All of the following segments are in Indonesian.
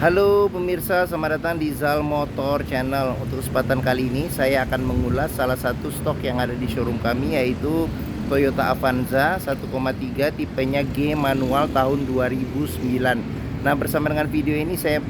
Halo pemirsa, selamat datang di Zal Motor Channel. Untuk kesempatan kali ini saya akan mengulas salah satu stok yang ada di showroom kami, yaitu Toyota Avanza 1,3 tipenya G manual tahun 2009. Nah, bersama dengan video ini saya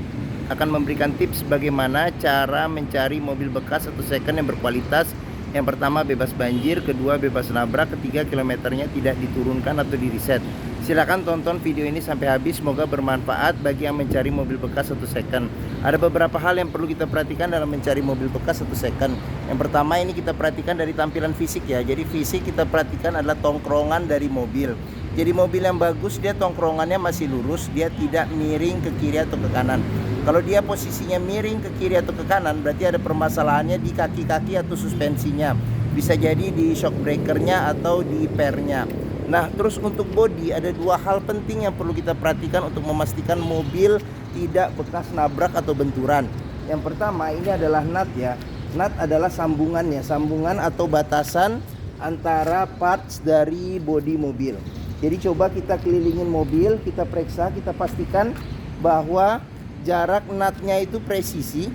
akan memberikan tips bagaimana cara mencari mobil bekas atau second yang berkualitas. Yang pertama, bebas banjir; kedua, bebas nabrak; ketiga, kilometernya tidak diturunkan atau di reset. Silahkan tonton video ini sampai habis, semoga bermanfaat bagi yang mencari mobil bekas atau second. Ada beberapa hal yang perlu kita perhatikan dalam mencari mobil bekas atau second. Yang pertama, ini kita perhatikan dari tampilan fisik ya. Jadi fisik kita perhatikan adalah tongkrongan dari mobil. Jadi mobil yang bagus, dia tongkrongannya masih lurus, dia tidak miring ke kiri atau ke kanan. Kalau dia posisinya miring ke kiri atau ke kanan, berarti ada permasalahannya di kaki-kaki atau suspensinya. Bisa jadi di shock breakernya atau di pernya. Nah, terus untuk bodi ada dua hal penting yang perlu kita perhatikan untuk memastikan mobil tidak bekas nabrak atau benturan. Yang pertama, ini adalah nut ya. Nut adalah sambungannya, sambungan atau batasan antara parts dari bodi mobil. Jadi coba kita kelilingin mobil, kita periksa, kita pastikan bahwa jarak nutnya itu presisi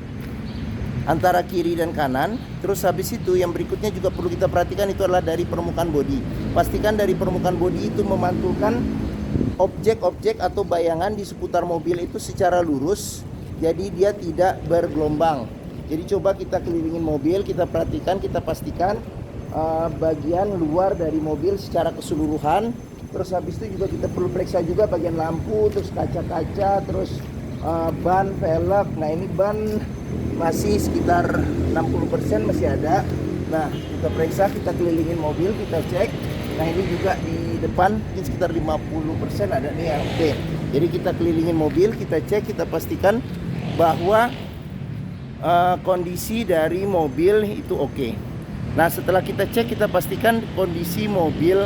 antara kiri dan kanan. Terus habis itu yang berikutnya juga perlu kita perhatikan itu adalah dari permukaan bodi. Pastikan dari permukaan bodi itu memantulkan objek-objek atau bayangan di seputar mobil itu secara lurus, jadi dia tidak bergelombang. Jadi coba kita kelilingin mobil, kita perhatikan, kita pastikan bagian luar dari mobil secara keseluruhan. Terus habis itu juga kita perlu periksa juga bagian lampu, terus kaca-kaca, terus ban, velg. Nah, ini ban masih sekitar 60% masih ada. Nah, kita periksa, kita kelilingin mobil, kita cek. Nah, ini juga di depan mungkin sekitar 50% ada nih ya. Oke. Jadi kita kelilingin mobil, kita cek, kita pastikan bahwa kondisi dari mobil itu oke. Nah, setelah kita cek, kita pastikan kondisi mobil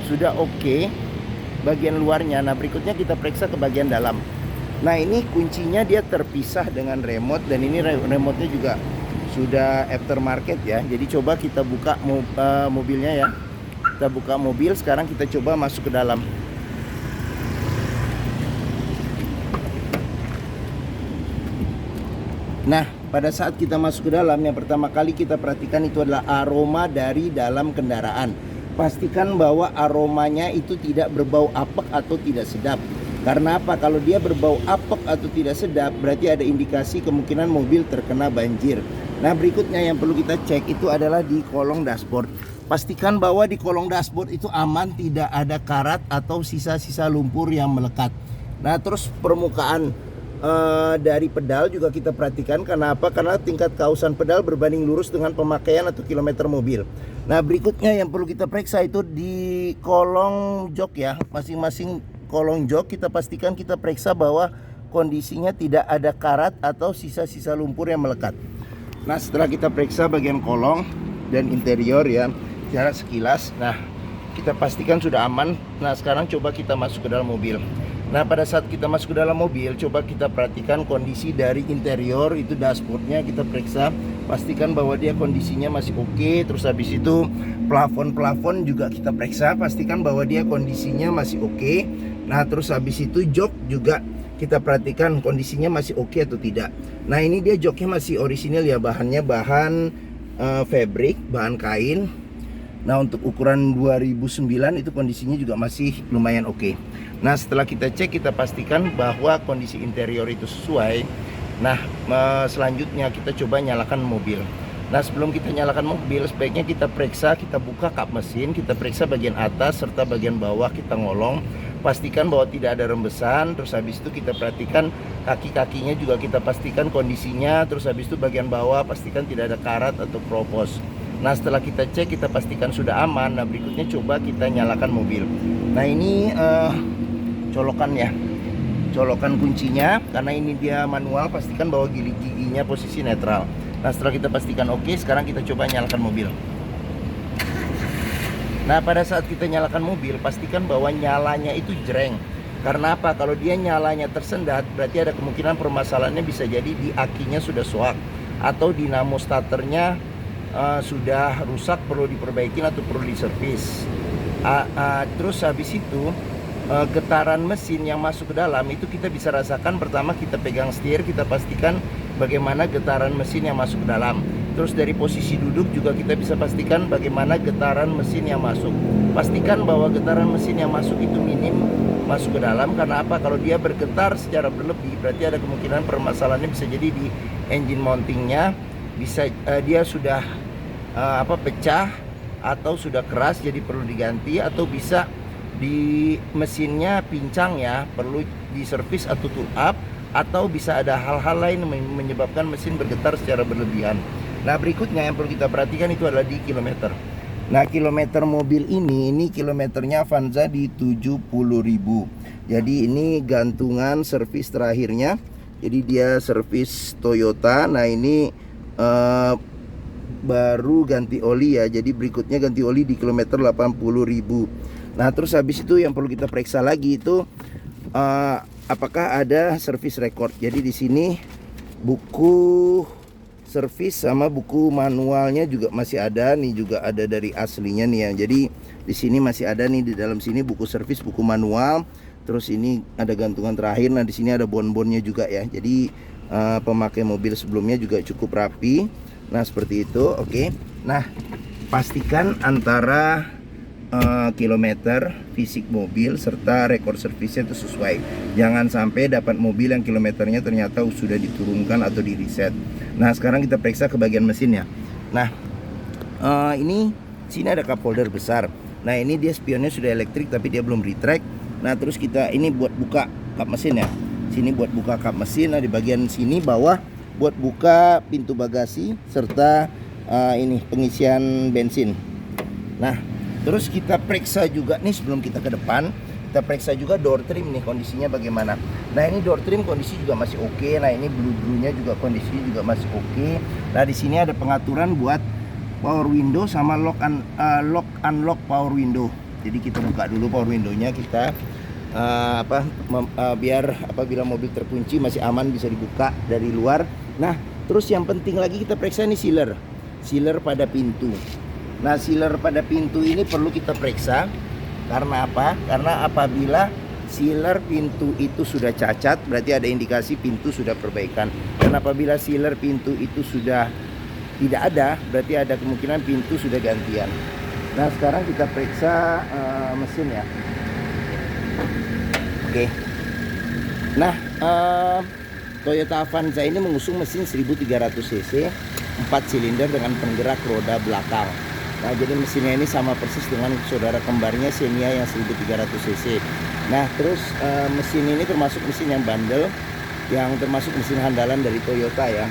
sudah oke bagian luarnya. Nah, berikutnya kita periksa ke bagian dalam. Nah, ini kuncinya dia terpisah dengan remote, dan ini remote-nya juga sudah aftermarket ya. Jadi coba kita buka mobilnya ya. Kita buka mobil, sekarang kita coba masuk ke dalam. Nah, pada saat kita masuk ke dalam, yang pertama kali kita perhatikan itu adalah aroma dari dalam kendaraan. Pastikan bahwa aromanya itu tidak berbau apek atau tidak sedap. Karena apa? Kalau dia berbau apek atau tidak sedap, berarti ada indikasi kemungkinan mobil terkena banjir. Nah, berikutnya yang perlu kita cek itu adalah di kolong dashboard. Pastikan bahwa di kolong dashboard itu aman, tidak ada karat atau sisa-sisa lumpur yang melekat. Nah, terus permukaan dari pedal juga kita perhatikan. Karena apa? Karena tingkat kausan pedal berbanding lurus dengan pemakaian atau kilometer mobil. Nah, berikutnya yang perlu kita periksa itu di kolong jok ya. Masing-masing kolong jok kita pastikan, kita periksa bahwa kondisinya tidak ada karat atau sisa-sisa lumpur yang melekat. Nah, setelah kita periksa bagian kolong dan interior ya, secara sekilas, nah kita pastikan sudah aman. Nah, sekarang coba kita masuk ke dalam mobil. Nah, pada saat kita masuk ke dalam mobil, coba kita perhatikan kondisi dari interior, itu dashboardnya kita periksa, pastikan bahwa dia kondisinya masih oke. Terus habis itu plafon juga kita periksa, pastikan bahwa dia kondisinya masih oke. Nah, terus habis itu jok juga kita perhatikan kondisinya masih oke atau tidak. Nah, ini dia joknya masih orisinil ya, bahannya bahan fabric, bahan kain. Nah, untuk ukuran 2009 itu kondisinya juga masih lumayan oke. Nah, setelah kita cek, kita pastikan bahwa kondisi interior itu sesuai. Nah, selanjutnya kita coba nyalakan mobil. Nah, sebelum kita nyalakan mobil, sebaiknya kita periksa, kita buka kap mesin, kita periksa bagian atas serta bagian bawah, kita ngolong. Pastikan bahwa tidak ada rembesan. Terus habis itu kita perhatikan kaki-kakinya juga kita pastikan kondisinya. Terus habis itu bagian bawah pastikan tidak ada karat atau kropos. Nah, setelah kita cek, kita pastikan sudah aman. Nah, berikutnya coba kita nyalakan mobil. Nah, ini colokan ya, colokan kuncinya. Karena ini dia manual, pastikan bahwa gigi-giginya posisi netral. Nah, setelah kita pastikan oke, sekarang kita coba nyalakan mobil. Nah, pada saat kita nyalakan mobil, pastikan bahwa nyalanya itu jreng. Karena apa? Kalau dia nyalanya tersendat, berarti ada kemungkinan permasalahannya bisa jadi di akinya sudah soak, atau dinamo starternya sudah rusak, perlu diperbaiki atau perlu diservis. Terus habis itu getaran mesin yang masuk ke dalam itu kita bisa rasakan. Pertama kita pegang setir, kita pastikan bagaimana getaran mesin yang masuk ke dalam. Terus dari posisi duduk juga kita bisa pastikan bagaimana getaran mesin yang masuk. Pastikan bahwa getaran mesin yang masuk itu minim masuk ke dalam. Karena apa? Kalau dia bergetar secara berlebih, berarti ada kemungkinan permasalahannya bisa jadi di engine mountingnya, bisa dia sudah pecah atau sudah keras jadi perlu diganti, atau bisa di mesinnya pincang ya, perlu diservis atau tune up, atau bisa ada hal-hal lain menyebabkan mesin bergetar secara berlebihan. Nah, berikutnya yang perlu kita perhatikan itu adalah di kilometer. Nah, kilometer mobil ini kilometernya Avanza di 70.000. Jadi ini gantungan servis terakhirnya. Jadi dia servis Toyota. Nah, ini baru ganti oli ya. Jadi berikutnya ganti oli di kilometer 80.000. Nah, terus habis itu yang perlu kita periksa lagi itu apakah ada service record. Jadi di sini buku servis sama buku manualnya juga masih ada. Nih juga ada dari aslinya nih ya. Jadi di sini masih ada nih, di dalam sini buku servis, buku manual. Terus ini ada gantungan terakhir. Nah, di sini ada bonbonnya juga ya. Jadi pemakai mobil sebelumnya juga cukup rapi. Nah, seperti itu. Oke. Nah, pastikan antara kilometer fisik mobil serta rekor servisnya itu sesuai. Jangan sampai dapat mobil yang kilometernya ternyata sudah diturunkan atau di reset. Nah, sekarang kita periksa ke bagian mesinnya. Nah, ini sini ada cup holder besar. Nah, ini dia spionnya sudah elektrik tapi dia belum retract. Nah, terus kita ini buat buka kap mesin ya. Sini buat buka kap mesin. Nah, di bagian sini bawah buat buka pintu bagasi serta ini pengisian bensin. Nah, terus kita periksa juga nih sebelum kita ke depan, kita periksa juga door trim nih kondisinya bagaimana. Nah, ini door trim kondisi juga masih oke. Nah, ini blue-nya juga kondisi juga masih oke. Nah, di sini ada pengaturan buat power window sama lock unlock power window. Jadi kita buka dulu power window-nya, kita biar apabila mobil terkunci masih aman bisa dibuka dari luar. Nah, terus yang penting lagi kita periksa nih sealer pada pintu. Nah, sealer pada pintu ini perlu kita periksa. Karena apa? Karena apabila sealer pintu itu sudah cacat, berarti ada indikasi pintu sudah perbaikan. Dan apabila sealer pintu itu sudah tidak ada, berarti ada kemungkinan pintu sudah gantian. Nah, sekarang kita periksa mesin ya. Oke. Nah, Toyota Avanza ini mengusung mesin 1300 cc 4 silinder dengan penggerak roda belakang. Nah, jadi mesinnya ini sama persis dengan saudara kembarnya Xenia yang 1300 cc. Nah, terus mesin ini termasuk mesin yang bandel, yang termasuk mesin handalan dari Toyota ya,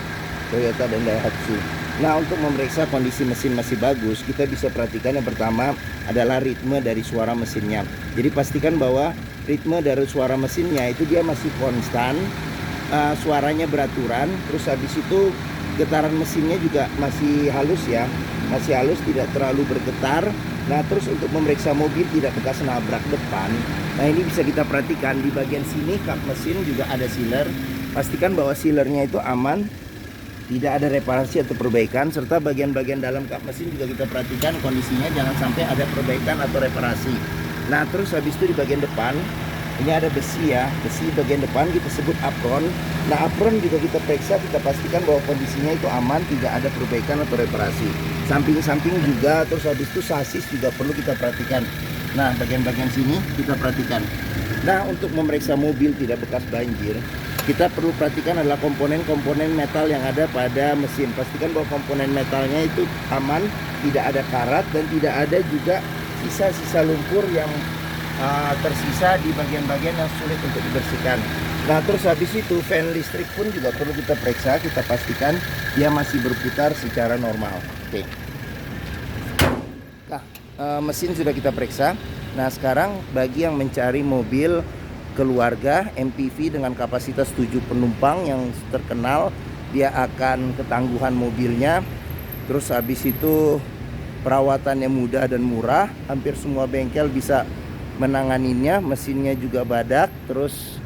Toyota dan Daihatsu. Nah, untuk memeriksa kondisi mesin masih bagus, kita bisa perhatikan yang pertama adalah ritme dari suara mesinnya. Jadi pastikan bahwa ritme dari suara mesinnya itu dia masih konstan, suaranya beraturan. Terus habis itu getaran mesinnya juga masih halus ya, masih halus, tidak terlalu bergetar. Nah, terus untuk memeriksa mobil tidak bekas nabrak depan, nah ini bisa kita perhatikan di bagian sini kap mesin juga ada sealer. Pastikan bahwa sealernya itu aman, tidak ada reparasi atau perbaikan, serta bagian-bagian dalam kap mesin juga kita perhatikan kondisinya, jangan sampai ada perbaikan atau reparasi. Nah, terus habis itu di bagian depan ini ada besi ya, besi bagian depan kita sebut apron. Nah, apron juga kita periksa, kita pastikan bahwa kondisinya itu aman, tidak ada perbaikan atau reparasi. Samping-samping juga, terus habis itu sasis juga perlu kita perhatikan. Nah, bagian-bagian sini kita perhatikan. Nah, untuk memeriksa mobil tidak bekas banjir, kita perlu perhatikan adalah komponen-komponen metal yang ada pada mesin. Pastikan bahwa komponen metalnya itu aman, tidak ada karat, dan tidak ada juga sisa-sisa lumpur yang tersisa di bagian-bagian yang sulit untuk dibersihkan. Nah, terus habis itu fan listrik pun juga perlu kita periksa, kita pastikan dia masih berputar secara normal. Oke. Nah, mesin sudah kita periksa. Nah, sekarang bagi yang mencari mobil keluarga MPV dengan kapasitas 7 penumpang yang terkenal, dia akan ketangguhan mobilnya. Terus habis itu perawatannya mudah dan murah, hampir semua bengkel bisa menanganinya, mesinnya juga badak. Terus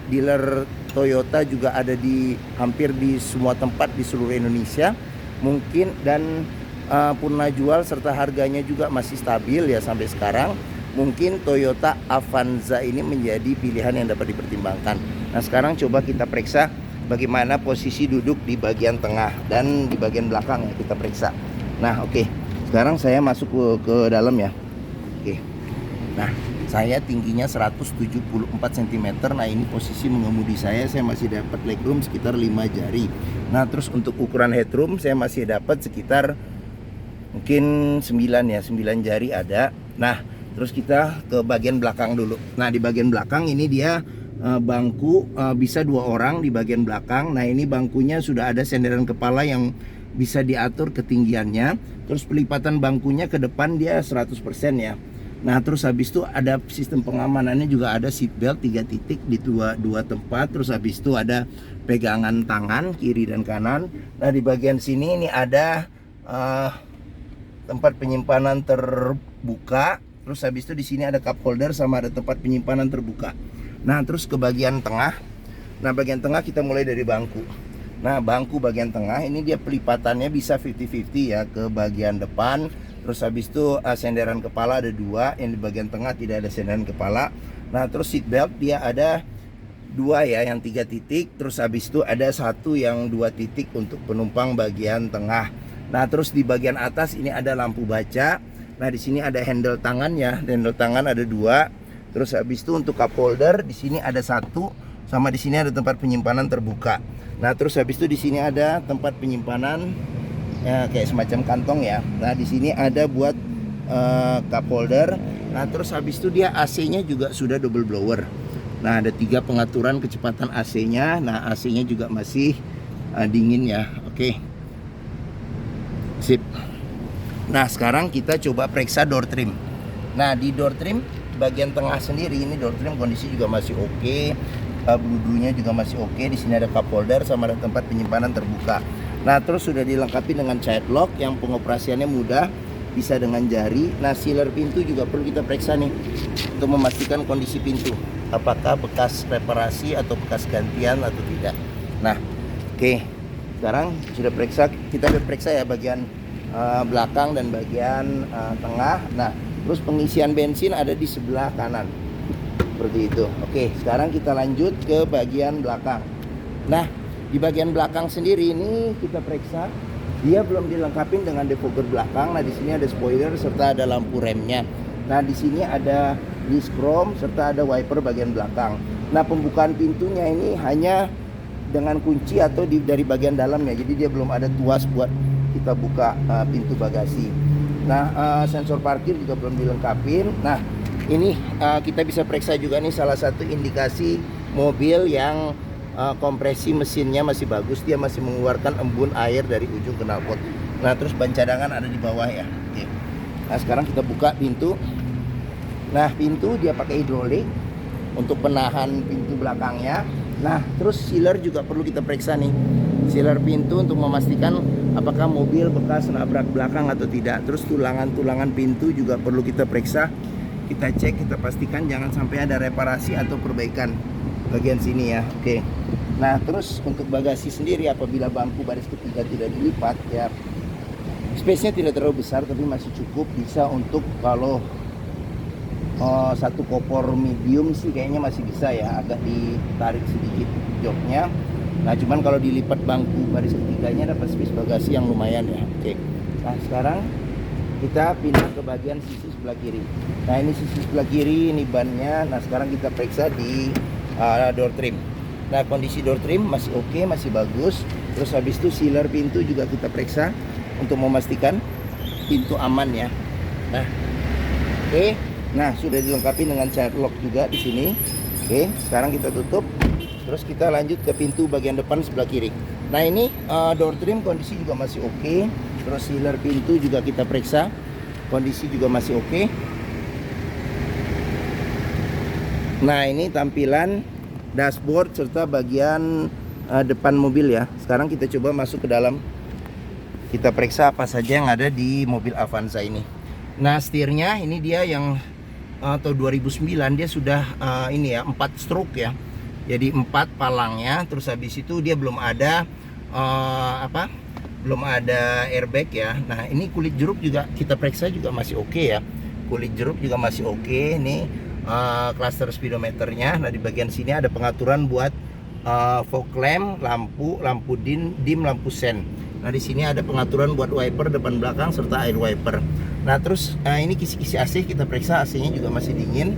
dealer Toyota juga ada di hampir di semua tempat di seluruh Indonesia mungkin, dan purna jual serta harganya juga masih stabil ya sampai sekarang. mungkin Toyota Avanza ini menjadi pilihan yang dapat dipertimbangkan. Nah, sekarang coba kita periksa bagaimana posisi duduk di bagian tengah dan di bagian belakang ya, kita periksa. Nah, oke. Sekarang saya masuk ke dalam ya. Oke. Nah, saya tingginya 174 cm. Nah, ini posisi mengemudi saya masih dapat legroom sekitar 5 jari. Nah, terus untuk ukuran headroom saya masih dapat sekitar mungkin 9 ya, 9 jari ada. Nah, terus kita ke bagian belakang dulu. Nah, di bagian belakang ini dia bangku bisa 2 orang di bagian belakang. Nah, ini bangkunya sudah ada senderan kepala yang bisa diatur ketinggiannya. Terus pelipatan bangkunya ke depan dia 100% ya. Nah, terus habis itu ada sistem pengamanannya juga, ada seat belt 3 titik di dua tempat. Terus habis itu ada pegangan tangan kiri dan kanan. Nah, di bagian sini ini ada tempat penyimpanan terbuka. Terus habis itu di sini ada cup holder sama ada tempat penyimpanan terbuka. Nah, terus ke bagian tengah. Nah, bagian tengah kita mulai dari bangku. Nah, bangku bagian tengah ini dia pelipatannya bisa 50-50 ya, ke bagian depan. Terus habis itu senderan kepala ada 2, yang di bagian tengah tidak ada senderan kepala. Nah, terus seat belt dia ada 2 ya, yang 3 titik. Terus habis itu ada 1 yang 2 titik untuk penumpang bagian tengah. Nah, terus di bagian atas ini ada lampu baca. Nah, di sini ada handle tangannya, handle tangan ada 2. Terus habis itu untuk cup holder di sini ada 1, sama di sini ada tempat penyimpanan terbuka. Nah, terus habis itu di sini ada tempat penyimpanan ya, kayak semacam kantong ya. Nah, di sini ada buat cup holder. Nah, terus habis itu dia AC-nya juga sudah double blower. Nah, ada 3 pengaturan kecepatan AC-nya. Nah, AC-nya juga masih dingin ya. Oke. Sip. Nah, sekarang kita coba periksa door trim. Nah, di door trim bagian tengah sendiri ini door trim kondisi juga masih oke. Bludunya juga masih oke. Di sini ada cup holder sama ada tempat penyimpanan terbuka. Nah, terus sudah dilengkapi dengan child lock yang pengoperasiannya mudah, bisa dengan jari. Nah, sealer pintu juga perlu kita periksa nih untuk memastikan kondisi pintu, apakah bekas reparasi atau bekas gantian atau tidak. Nah, oke. Sekarang sudah periksa, kita udah periksa ya bagian belakang dan bagian tengah. Nah, terus pengisian bensin ada di sebelah kanan seperti itu. Oke, sekarang kita lanjut ke bagian belakang. Nah, di bagian belakang sendiri ini kita periksa, dia belum dilengkapi dengan defogger belakang. Nah, di sini ada spoiler serta ada lampu remnya. Nah, di sini ada disc chrome serta ada wiper bagian belakang. Nah, pembukaan pintunya ini hanya dengan kunci atau dari bagian dalamnya. Jadi dia belum ada tuas buat kita buka pintu bagasi. Nah, sensor parkir juga belum dilengkapin. Nah, ini kita bisa periksa juga nih salah satu indikasi mobil yang kompresi mesinnya masih bagus, dia masih mengeluarkan embun air dari ujung knalpot. Nah, terus ban cadangan ada di bawah ya. Oke. Nah, sekarang kita buka pintu. Nah, pintu dia pakai hidrolik untuk penahan pintu belakangnya. Nah, terus sealer juga perlu kita periksa nih, sealer pintu untuk memastikan apakah mobil bekas nabrak belakang atau tidak. Terus tulangan-tulangan pintu juga perlu kita periksa, kita cek, kita pastikan jangan sampai ada reparasi atau perbaikan bagian sini ya. Oke. Nah, terus untuk bagasi sendiri, apabila bangku baris ketiga tidak dilipat ya, space-nya tidak terlalu besar tapi masih cukup, bisa untuk kalau satu kopor medium sih kayaknya masih bisa ya, agak ditarik sedikit joknya. Nah, cuman kalau dilipat bangku baris ketiganya dapat space bagasi yang lumayan ya. Oke. Nah, sekarang kita pindah ke bagian sisi sebelah kiri. Nah, ini sisi sebelah kiri, ini bannya. Nah, sekarang kita periksa di door trim. Nah, kondisi door trim masih oke, masih bagus. Terus habis itu sealer pintu juga kita periksa untuk memastikan pintu aman ya. Nah, oke. Nah, sudah dilengkapi dengan child lock juga di sini. Oke, sekarang kita tutup. Terus kita lanjut ke pintu bagian depan sebelah kiri. Nah, ini door trim kondisi juga masih oke. Terus sealer pintu juga kita periksa, kondisi juga masih oke. Nah, ini tampilan dashboard serta bagian depan mobil ya. Sekarang kita coba masuk ke dalam. Kita periksa apa saja yang ada di mobil Avanza ini. Nah, setirnya ini dia yang atau 2009 dia sudah ini ya 4 stroke ya. Jadi 4 palangnya. Terus habis itu dia belum ada belum ada airbag ya. Nah, ini kulit jeruk juga kita periksa juga masih oke ya. kulit jeruk juga masih oke. Nih cluster speedometernya. Nah di bagian sini ada pengaturan buat fog lamp, lampu dim, lampu sen. Nah di sini ada pengaturan buat wiper depan belakang serta air wiper. Nah terus ini kisi-kisi AC kita periksa, AC-nya juga masih dingin.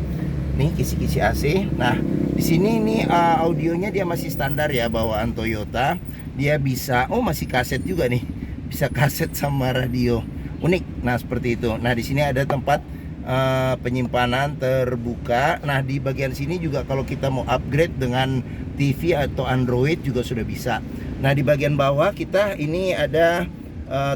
Nih kisi-kisi AC. Nah di sini ini audionya dia masih standar ya bawaan Toyota. Dia bisa, masih kaset juga nih, bisa kaset sama radio, unik. Nah seperti itu. Nah di sini ada tempat penyimpanan terbuka. Nah di bagian sini juga kalau kita mau upgrade dengan TV atau Android juga sudah bisa. Nah di bagian bawah kita ini ada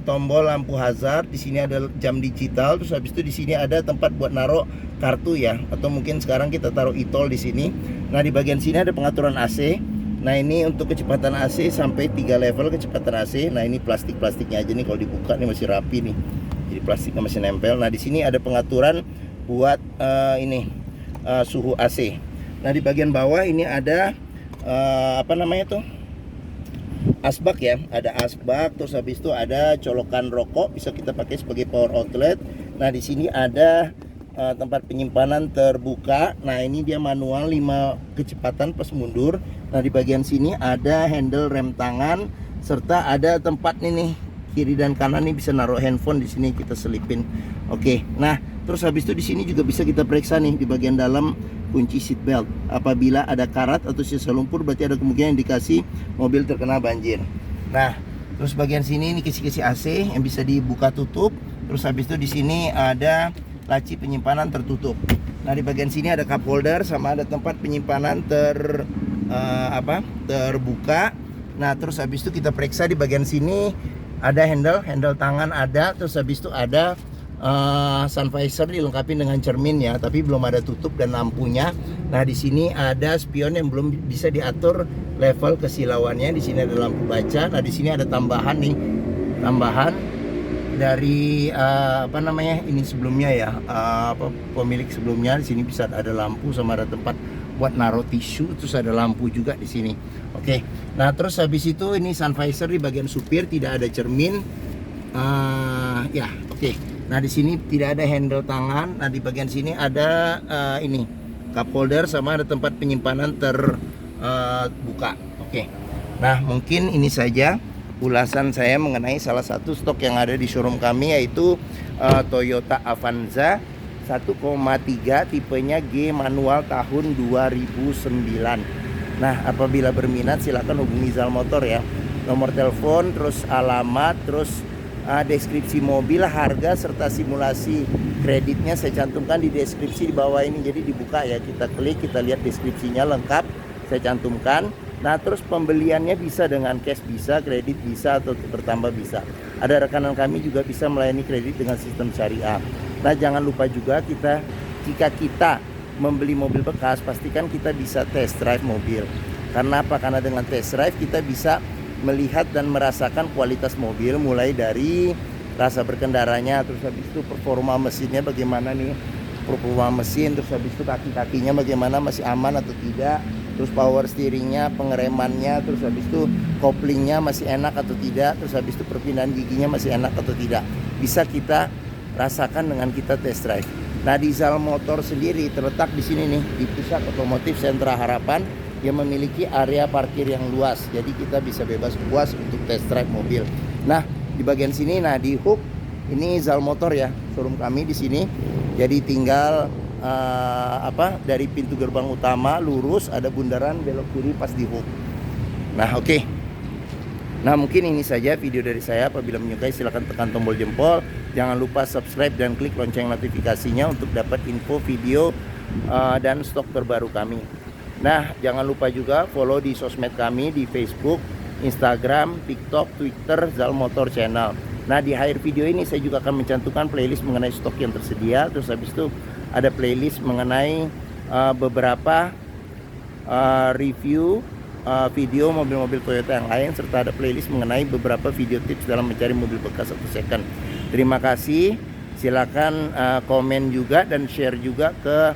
tombol lampu hazard. Di sini ada jam digital. Terus habis itu di sini ada tempat buat naruh kartu ya, atau mungkin sekarang kita taruh e-tol di sini. Nah di bagian sini ada pengaturan AC. Nah ini untuk kecepatan AC sampai 3 level kecepatan AC. Nah ini plastiknya aja nih, kalau dibuka nih masih rapi nih. Jadi plastiknya masih nempel. Nah di sini ada pengaturan buat suhu AC. Nah di bagian bawah ini ada apa namanya tuh? Asbak ya, ada asbak. Terus habis itu ada colokan rokok, bisa kita pakai sebagai power outlet. Nah di sini ada tempat penyimpanan terbuka. Nah ini dia manual 5 kecepatan pas mundur. Nah di bagian sini ada handle rem tangan serta ada tempat nih kiri dan kanan nih bisa naruh handphone di sini kita selipin. Oke. Nah terus habis itu di sini juga bisa kita periksa nih di bagian dalam kunci seat belt. Apabila ada karat atau sisa lumpur berarti ada kemungkinan indikasi mobil terkena banjir. Nah terus bagian sini ini kisi-kisi AC yang bisa dibuka tutup. Terus habis itu di sini ada laci penyimpanan tertutup. Nah di bagian sini ada cup holder sama ada tempat penyimpanan terbuka. Nah terus habis itu kita periksa di bagian sini ada handle tangan ada. Terus habis itu ada sun visor dilengkapi dengan cermin ya, tapi belum ada tutup dan lampunya. Nah di sini ada spion yang belum bisa diatur level kesilauannya. Di sini ada lampu baca. Nah di sini ada tambahan dari ini sebelumnya ya, pemilik sebelumnya. Di sini bisa ada lampu sama ada tempat buat naruh tisu, terus ada lampu juga di sini. Oke. Nah, terus habis itu ini sun visor di bagian supir tidak ada cermin. Oke. Nah, di sini tidak ada handle tangan. Nah, di bagian sini ada ini cup holder sama ada tempat penyimpanan terbuka. Oke. Nah, mungkin ini saja ulasan saya mengenai salah satu stok yang ada di showroom kami, yaitu Toyota Avanza 1,3 tipenya G manual tahun 2009. Nah apabila berminat silakan hubungi Zal Motor ya. Nomor telepon, terus alamat, terus deskripsi mobil, harga serta simulasi kreditnya saya cantumkan di deskripsi di bawah ini. Jadi dibuka ya, kita klik, kita lihat deskripsinya lengkap saya cantumkan. Nah terus pembeliannya bisa dengan cash bisa, kredit bisa, atau bertambah bisa. Ada rekanan kami juga bisa melayani kredit dengan sistem syariah. Nah jangan lupa juga jika kita membeli mobil bekas, pastikan kita bisa test drive mobil. Karena apa? Karena dengan test drive kita bisa melihat dan merasakan kualitas mobil, mulai dari rasa berkendaranya, terus habis itu performa mesinnya bagaimana nih, performa mesin, terus habis itu kaki-kakinya bagaimana, masih aman atau tidak, terus power steeringnya, pengeremannya, terus habis itu koplingnya masih enak atau tidak, terus habis itu perpindahan giginya masih enak atau tidak, bisa kita rasakan dengan kita test drive. Nah di Zal Motor sendiri terletak di sini nih, di Pusat Otomotif Sentra Harapan, yang memiliki area parkir yang luas, jadi kita bisa bebas puas untuk test drive mobil. Nah di bagian sini, nah di hook ini Zal Motor ya, showroom kami di sini. Jadi tinggal dari pintu gerbang utama lurus, ada bundaran belok kiri pas di hook. Nah oke. Nah mungkin ini saja video dari saya. Apabila menyukai silahkan tekan tombol jempol. Jangan lupa subscribe dan klik lonceng notifikasinya untuk dapat info video dan stok terbaru kami. Nah jangan lupa juga follow di sosmed kami di Facebook, Instagram, TikTok, Twitter, Zal Motor Channel. Nah di akhir video ini saya juga akan mencantumkan playlist mengenai stok yang tersedia. Terus habis itu ada playlist mengenai beberapa review video mobil-mobil Toyota yang lain, serta ada playlist mengenai beberapa video tips dalam mencari mobil bekas atau second. Terima kasih. Silakan komen juga dan share juga ke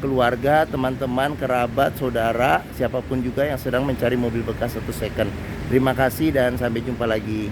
keluarga, teman-teman, kerabat, saudara, siapapun juga yang sedang mencari mobil bekas atau second. Terima kasih dan sampai jumpa lagi.